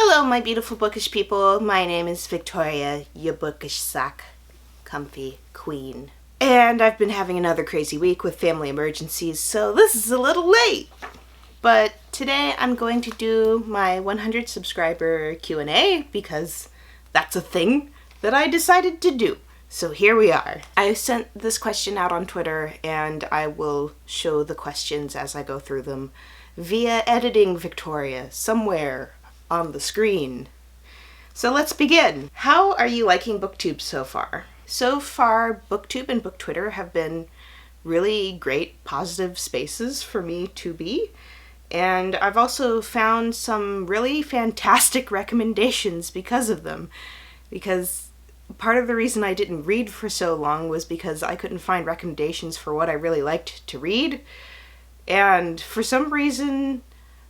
Hello, my beautiful bookish people. My name is Victoria, your bookish sock, comfy queen. And I've been having another crazy week with family emergencies, so this is a little late. But today I'm going to do my 100 subscriber Q&A because that's a thing that I decided to do. So here we are. I sent this question out on Twitter, and I will show the questions as I go through them via editing Victoria somewhere on the screen. So let's begin. How are you liking BookTube so far? So far, BookTube and BookTwitter have been really great, positive spaces for me to be. And I've also found some really fantastic recommendations because of them. Because part of the reason I didn't read for so long was because I couldn't find recommendations for what I really liked to read. And for some reason,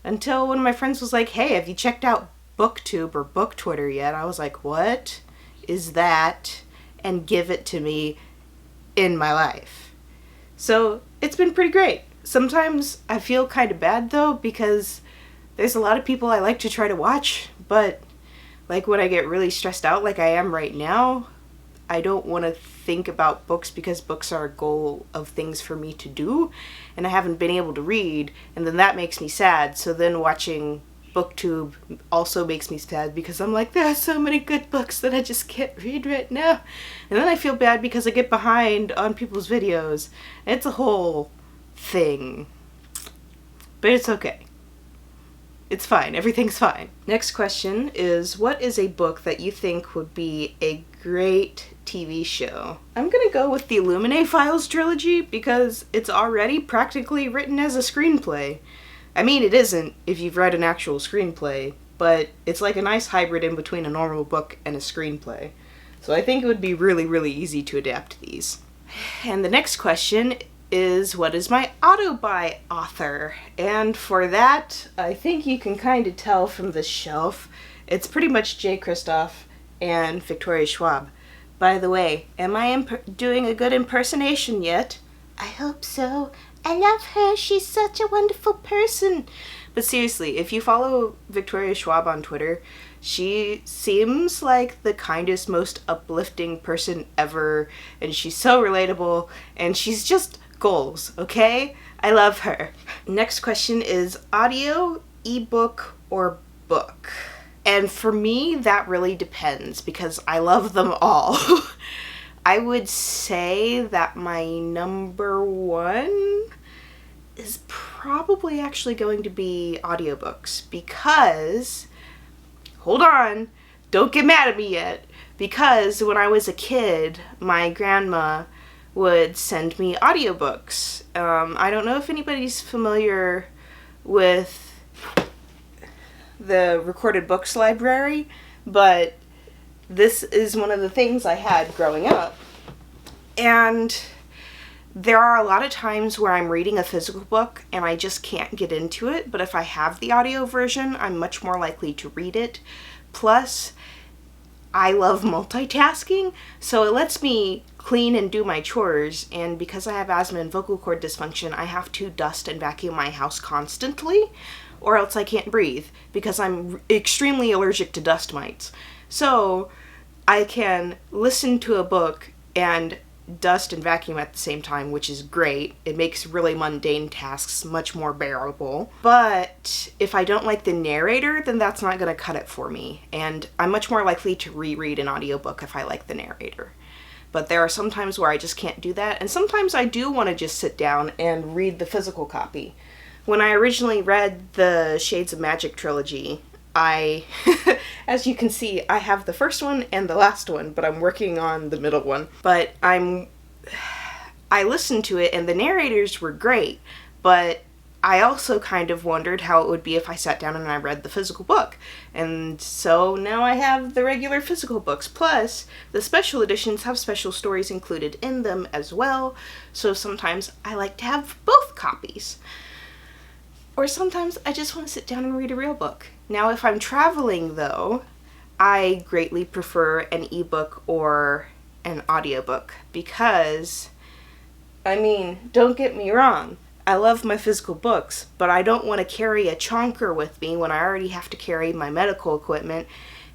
until one of my friends was like, hey, have you checked out BookTube or BookTwitter yet? I was like, what is that? And give it to me in my life. So it's been pretty great. Sometimes I feel kind of bad though, because there's a lot of people I like to try to watch, but like when I get really stressed out like I am right now, I don't want to think about books because books are a goal of things for me to do, and I haven't been able to read, and then that makes me sad. So then watching BookTube also makes me sad because I'm like, there are so many good books that I just can't read right now. And then I feel bad because I get behind on people's videos. It's a whole thing. But it's okay. It's fine. Everything's fine. Next question is, what is a book that you think would be a great TV show? I'm gonna go with the Illuminae Files trilogy because it's already practically written as a screenplay. I mean, it isn't if you've read an actual screenplay, but it's like a nice hybrid in between a normal book and a screenplay. So I think it would be really, really easy to adapt these. And the next question is, what is my autobuy author? And for that, I think you can kind of tell from the shelf. It's pretty much J. Kristoff and Victoria Schwab. By the way, am I doing a good impersonation yet? I hope so. I love her. She's such a wonderful person. But seriously, if you follow Victoria Schwab on Twitter, she seems like the kindest, most uplifting person ever. And she's so relatable. And she's just goals, okay? I love her. Next question is audio, ebook, or book? And for me, that really depends because I love them all. I would say that my number one is probably actually going to be audiobooks because, hold on, don't get mad at me yet, because when I was a kid, my grandma would send me audiobooks. I don't know if anybody's familiar with the Recorded Books Library, but this is one of the things I had growing up. And there are a lot of times where I'm reading a physical book and I just can't get into it, but if I have the audio version, I'm much more likely to read it. Plus, I love multitasking, so it lets me clean and do my chores, and because I have asthma and vocal cord dysfunction, I have to dust and vacuum my house constantly, or else I can't breathe, because I'm extremely allergic to dust mites. So I can listen to a book and dust and vacuum at the same time, which is great. It makes really mundane tasks much more bearable. But if I don't like the narrator, then that's not going to cut it for me. And I'm much more likely to reread an audiobook if I like the narrator. But there are some times where I just can't do that. And sometimes I do want to just sit down and read the physical copy. When I originally read the Shades of Magic trilogy, as you can see, I have the first one and the last one, but I'm working on the middle one. But I listened to it and the narrators were great, but I also kind of wondered how it would be if I sat down and I read the physical book. And so now I have the regular physical books, plus the special editions have special stories included in them as well, so sometimes I like to have both copies. Or sometimes I just want to sit down and read a real book. Now, if I'm traveling, though, I greatly prefer an ebook or an audiobook because, I mean, don't get me wrong, I love my physical books, but I don't want to carry a chonker with me when I already have to carry my medical equipment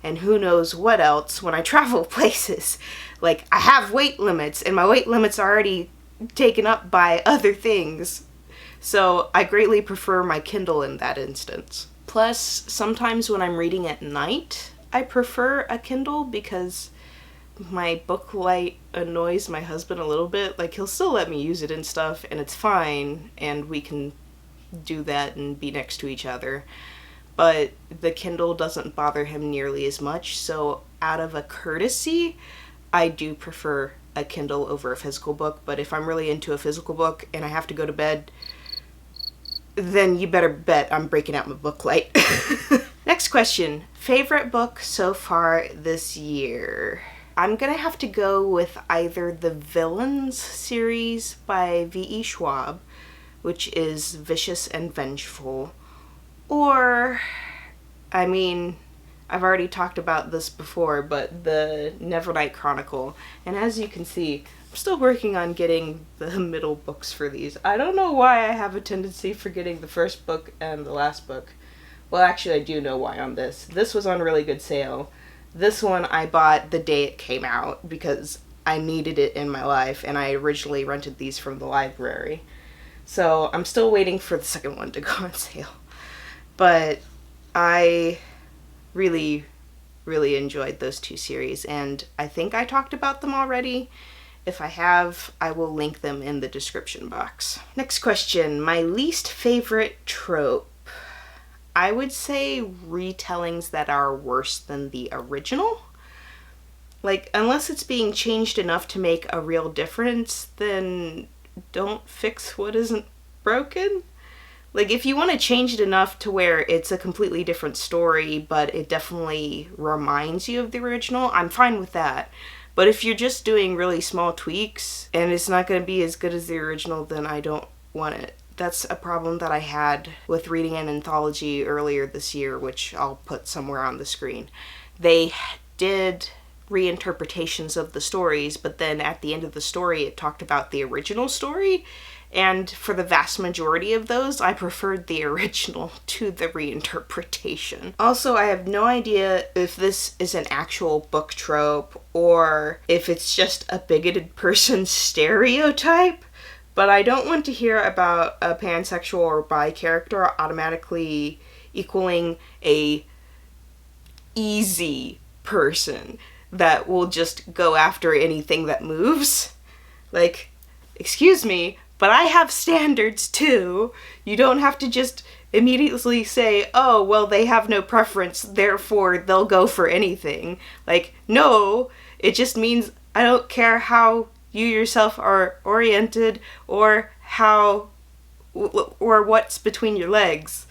and who knows what else when I travel places. Like, I have weight limits, and my weight limits are already taken up by other things. So I greatly prefer my Kindle in that instance. Plus, sometimes when I'm reading at night, I prefer a Kindle because my book light annoys my husband a little bit. Like, he'll still let me use it and stuff, and it's fine, and we can do that and be next to each other. But the Kindle doesn't bother him nearly as much, so out of a courtesy, I do prefer a Kindle over a physical book. But if I'm really into a physical book and I have to go to bed, then you better bet I'm breaking out my book light. Next question. Favorite book so far this year? I'm gonna have to go with either the Villains series by V.E. Schwab, which is vicious and vengeful, or, I mean, I've already talked about this before, but the Nevernight Chronicle. And as you can see, I'm still working on getting the middle books for these. I don't know why I have a tendency for getting the first book and the last book. Well, actually, I do know why on this. This was on really good sale. This one I bought the day it came out because I needed it in my life, and I originally rented these from the library. So I'm still waiting for the second one to go on sale. But I really, really enjoyed those two series, and I think I talked about them already. If I have, I will link them in the description box. Next question. My least favorite trope. I would say retellings that are worse than the original. Like, unless it's being changed enough to make a real difference, then don't fix what isn't broken. Like, if you want to change it enough to where it's a completely different story, but it definitely reminds you of the original, I'm fine with that. But if you're just doing really small tweaks and it's not going to be as good as the original, then I don't want it. That's a problem that I had with reading an anthology earlier this year, which I'll put somewhere on the screen. They did reinterpretations of the stories, but then at the end of the story it talked about the original story, and for the vast majority of those, I preferred the original to the reinterpretation. Also, I have no idea if this is an actual book trope or if it's just a bigoted person's stereotype. But I don't want to hear about a pansexual or bi character automatically equaling a easy person that will just go after anything that moves. Like, excuse me, but I have standards too. You don't have to just immediately say, oh, well, they have no preference, therefore they'll go for anything. Like, no, it just means I don't care how you yourself are oriented or what's between your legs.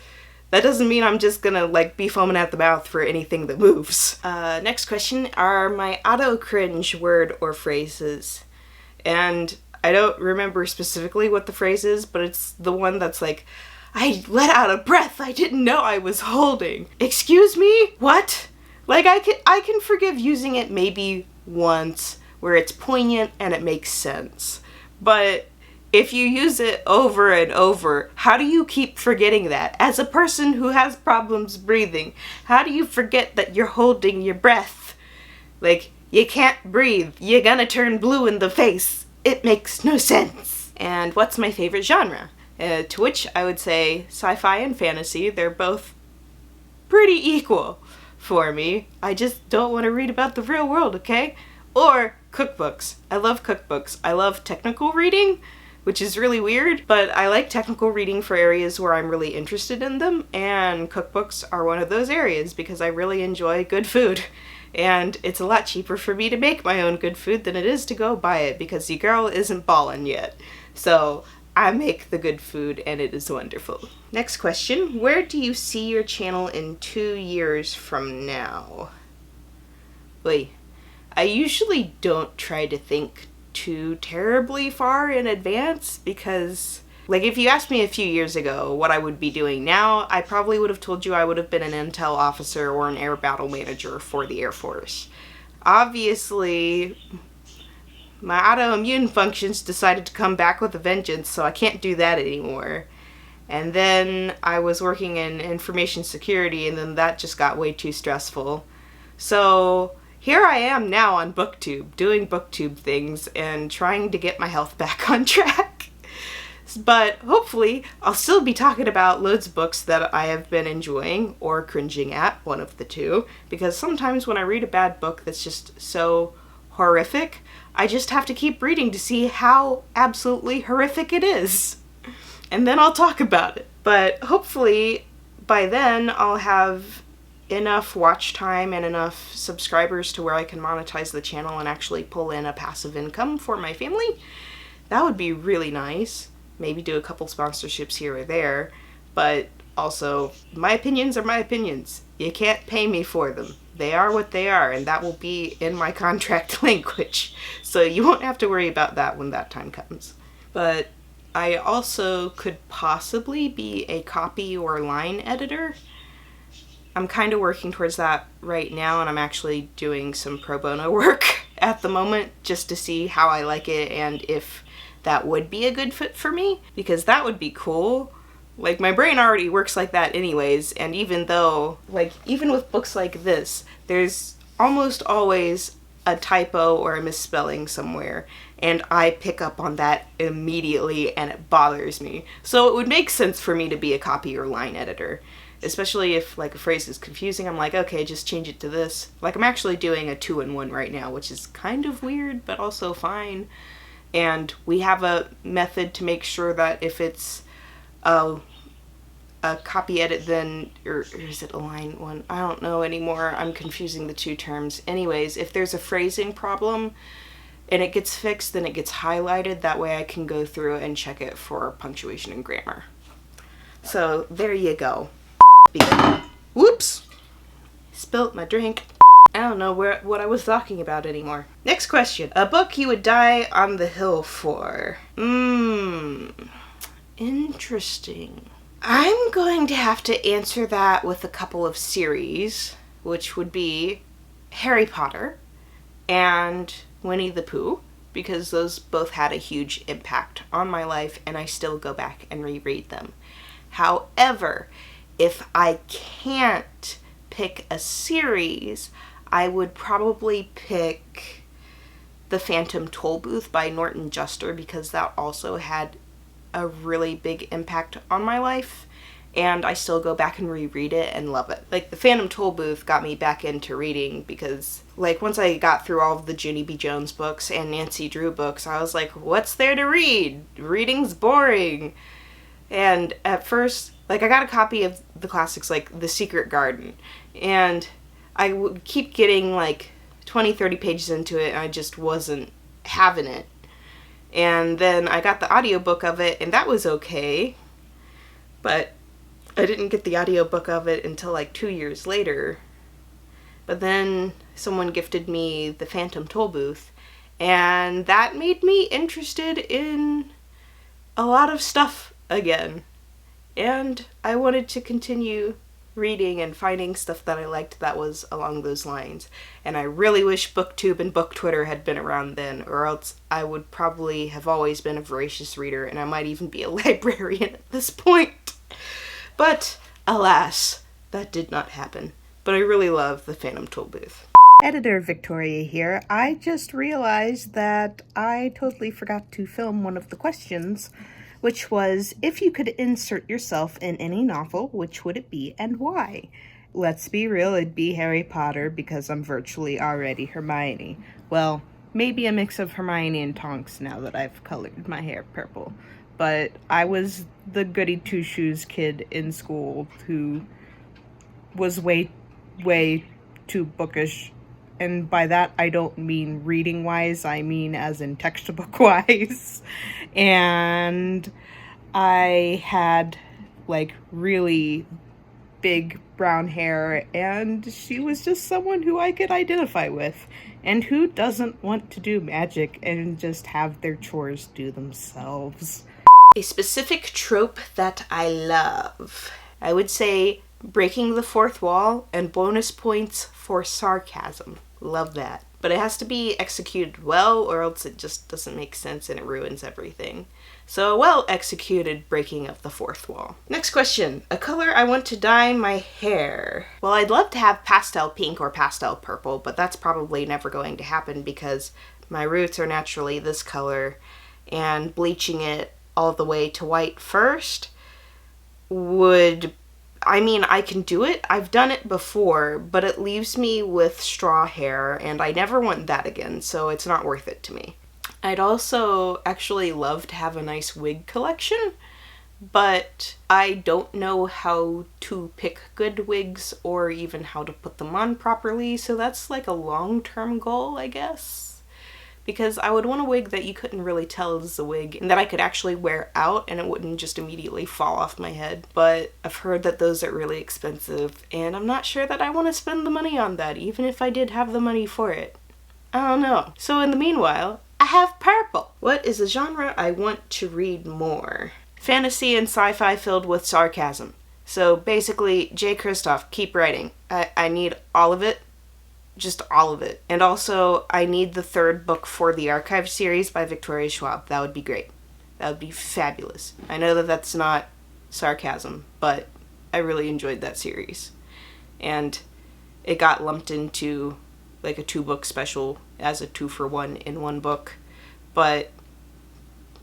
That doesn't mean I'm just gonna like be foaming at the mouth for anything that moves. Next question are my auto cringe word or phrases. And I don't remember specifically what the phrase is, but it's the one that's like, I let out a breath I didn't know I was holding. Excuse me? What? Like, I can forgive using it maybe once where it's poignant and it makes sense. But if you use it over and over, how do you keep forgetting that? As a person who has problems breathing, how do you forget that you're holding your breath? Like, you can't breathe. You're gonna turn blue in the face. It makes no sense. And what's my favorite genre? To which I would say sci-fi and fantasy. They're both pretty equal for me. I just don't want to read about the real world, okay? Or cookbooks. I love cookbooks. I love technical reading, which is really weird, but I like technical reading for areas where I'm really interested in them, and cookbooks are one of those areas because I really enjoy good food. And it's a lot cheaper for me to make my own good food than it is to go buy it because the girl isn't ballin' yet. So I make the good food and it is wonderful. Next question. Where do you see your channel in 2 years from now? Wait. I usually don't try to think too terribly far in advance because, like, if you asked me a few years ago what I would be doing now, I probably would have told you I would have been an intel officer or an air battle manager for the Air Force. Obviously, my autoimmune functions decided to come back with a vengeance, so I can't do that anymore. And then I was working in information security, and then that just got way too stressful. So here I am now on BookTube, doing BookTube things and trying to get my health back on track. But hopefully I'll still be talking about loads of books that I have been enjoying or cringing at, one of the two, because sometimes when I read a bad book that's just so horrific, I just have to keep reading to see how absolutely horrific it is. And then I'll talk about it. But hopefully by then I'll have enough watch time and enough subscribers to where I can monetize the channel and actually pull in a passive income for my family. That would be really nice. Maybe do a couple sponsorships here or there, but also my opinions are my opinions. You can't pay me for them. They are what they are, and that will be in my contract language. So you won't have to worry about that when that time comes. But I also could possibly be a copy or line editor. I'm kind of working towards that right now, and I'm actually doing some pro bono work at the moment just to see how I like it and if that would be a good fit for me, because that would be cool. Like, my brain already works like that anyways, and even though, like, even with books like this, there's almost always a typo or a misspelling somewhere, and I pick up on that immediately and it bothers me. So it would make sense for me to be a copy or line editor. Especially if, like, a phrase is confusing, I'm like, okay, just change it to this. Like, I'm actually doing a 2-in-1 right now, which is kind of weird, but also fine. And we have a method to make sure that if it's a copy edit then, or is it a line one? I don't know anymore. I'm confusing the two terms. Anyways, if there's a phrasing problem and it gets fixed, then it gets highlighted. That way I can go through and check it for punctuation and grammar. So there you go. Whoops! Spilt my drink. I don't know what I was talking about anymore. Next question. A book you would die on the hill for. Interesting. I'm going to have to answer that with a couple of series, which would be Harry Potter and Winnie the Pooh, because those both had a huge impact on my life and I still go back and reread them. However, if I can't pick a series, I would probably pick The Phantom Tollbooth by Norton Juster, because that also had a really big impact on my life, and I still go back and reread it and love it. Like, The Phantom Tollbooth got me back into reading because, like, once I got through all of the Junie B. Jones books and Nancy Drew books, I was like, what's there to read? Reading's boring. And at first, like, I got a copy of the classics, like The Secret Garden, and I would keep getting like 20, 30 pages into it and I just wasn't having it. And then I got the audiobook of it and that was okay, but I didn't get the audiobook of it until like 2 years later. But then someone gifted me The Phantom Tollbooth, and that made me interested in a lot of stuff again. And I wanted to continue reading and finding stuff that I liked that was along those lines. And I really wish BookTube and BookTwitter had been around then, or else I would probably have always been a voracious reader and I might even be a librarian at this point. But alas, that did not happen. But I really love The Phantom Tollbooth. Editor Victoria here. I just realized that I totally forgot to film one of the questions, which was, if you could insert yourself in any novel, which would it be and why? Let's be real, it'd be Harry Potter, because I'm virtually already Hermione. Well, maybe a mix of Hermione and Tonks now that I've colored my hair purple. But I was the goody two-shoes kid in school who was way too bookish. And by that, I don't mean reading-wise, I mean as in textbook-wise. And I had, like, really big brown hair, and she was just someone who I could identify with. And who doesn't want to do magic and just have their chores do themselves? A specific trope that I love. I would say breaking the fourth wall and bonus points for sarcasm. Love that. but it has to be executed well or else it just doesn't make sense and it ruins everything. So a well-executed breaking of the fourth wall. Next question. A color I want to dye my hair. Well, I'd love to have pastel pink or pastel purple, but that's probably never going to happen because my roots are naturally this color, and bleaching it all the way to white first would... I mean, I can do it. I've done it before, but it leaves me with straw hair, and I never want that again, so it's not worth it to me. I'd also actually love to have a nice wig collection, but I don't know how to pick good wigs or even how to put them on properly, so that's like a long-term goal, I guess. Because I would want a wig that you couldn't really tell is a wig and that I could actually wear out and it wouldn't just immediately fall off my head. But I've heard that those are really expensive and I'm not sure that I want to spend the money on that, even if I did have the money for it. I don't know. So in the meanwhile, I have purple. What is a genre I want to read more? Fantasy and sci-fi filled with sarcasm. So basically, J. Kristoff, keep writing. I need all of it. Just all of it. And also, I need the third book for the Archive series by Victoria Schwab. That would be great. That would be fabulous. I know that that's not sarcasm, but I really enjoyed that series. And it got lumped into like a 2-book special as a 2-for-1 in one book. But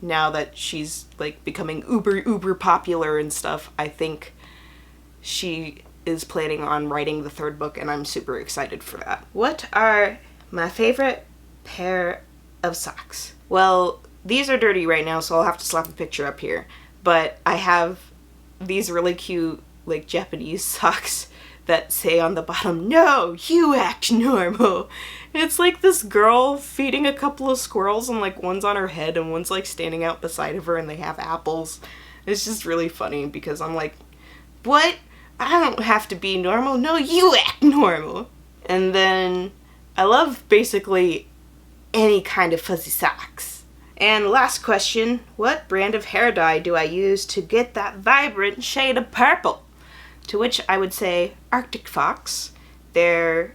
now that she's like becoming uber popular and stuff, I think she is planning on writing the third book and I'm super excited for that. What are my favorite pair of socks? Well, these are dirty right now, so I'll have to slap a picture up here. But I have these really cute like Japanese socks that say on the bottom, "No, you act normal." And it's like this girl feeding a couple of squirrels and like one's on her head and one's like standing out beside of her and they have apples. It's just really funny because I'm like, what? I don't have to be normal. No, you act normal. And then I love basically any kind of fuzzy socks. And last question, what brand of hair dye do I use to get that vibrant shade of purple? To which I would say Arctic Fox. They're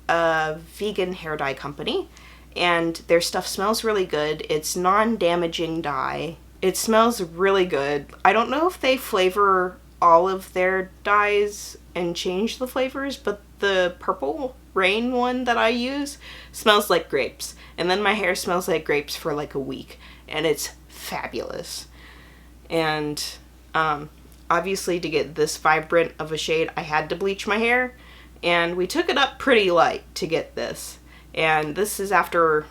a vegan hair dye company and their stuff smells really good. It's non-damaging dye. It smells really good. I don't know if they flavor all of their dyes and change the flavors, but the Purple Rain one that I use smells like grapes. And then my hair smells like grapes for like a week and it's fabulous. And obviously to get this vibrant of a shade, I had to bleach my hair, and we took it up pretty light to get this. And this is after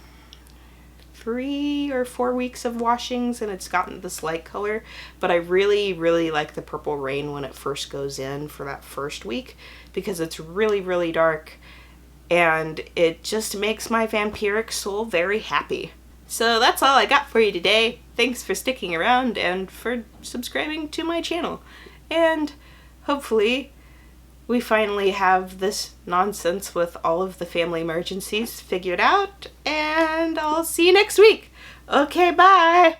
3 or 4 weeks of washings, and it's gotten this light color. But I really, really like the Purple Rain when it first goes in for that first week, because it's really, really dark, and it just makes my vampiric soul very happy. So that's all I got for you today. Thanks for sticking around and for subscribing to my channel. And hopefully we finally have this nonsense with all of the family emergencies figured out, and I'll see you next week. Okay, bye!